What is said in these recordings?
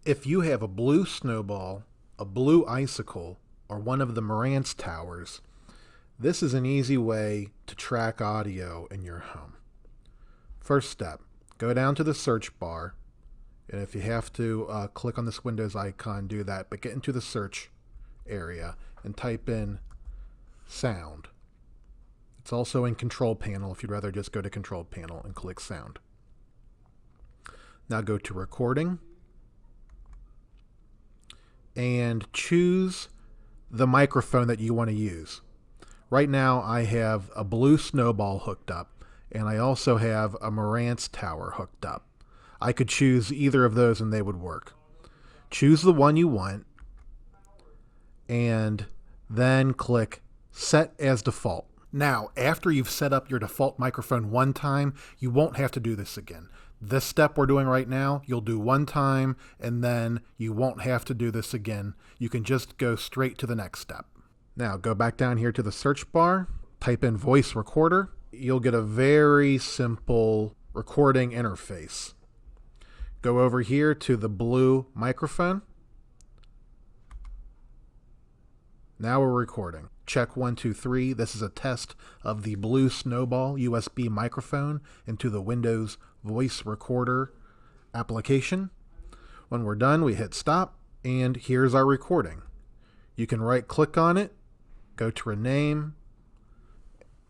If you have a blue snowball, a blue icicle, or one of the Marantz towers, this is an easy way to track audio in your home. First step, go down to the search bar, and if you have to click on this Windows icon, do that, but get into the search area and type in sound. It's also in control panel if you'd rather just go to control panel and click sound. Now go to recording and choose the microphone that you want to use. Right now I have a blue snowball hooked up, and I also have a Marantz tower hooked up. I could choose either of those and they would work. Choose the one you want and then click Set as Default. Now, after you've set up your default microphone one time, you won't have to do this again. This step we're doing right now, you'll do one time and then you won't have to do this again. You can just go straight to the next step. Now, go back down here to the search bar, type in voice recorder. You'll get a very simple recording interface. Go over here to the blue microphone. Now we're recording. Check 1, 2, 3. This is a test of the blue snowball USB microphone into the Windows voice recorder application. When we're done, we hit stop, and here's our recording. You can right click on it, go to rename,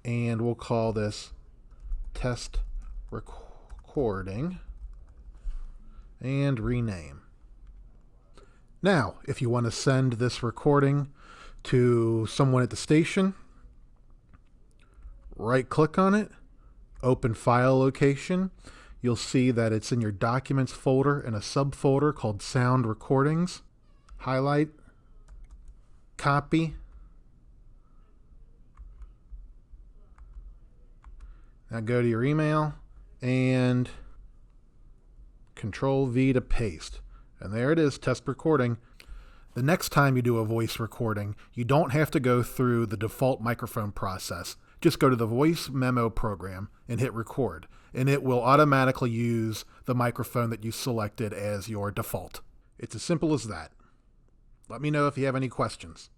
and we'll call this test recording and rename. Now, if you want to send this recording to someone at the station, right click on it, open file location. You'll see that it's in your documents folder in a subfolder called sound recordings. Highlight, copy. Now go to your email and Control V to paste. And there it is, test recording. The next time you do a voice recording, you don't have to go through the default microphone process. Just go to the voice memo program and hit record, and it will automatically use the microphone that you selected as your default. It's as simple as that. Let me know if you have any questions.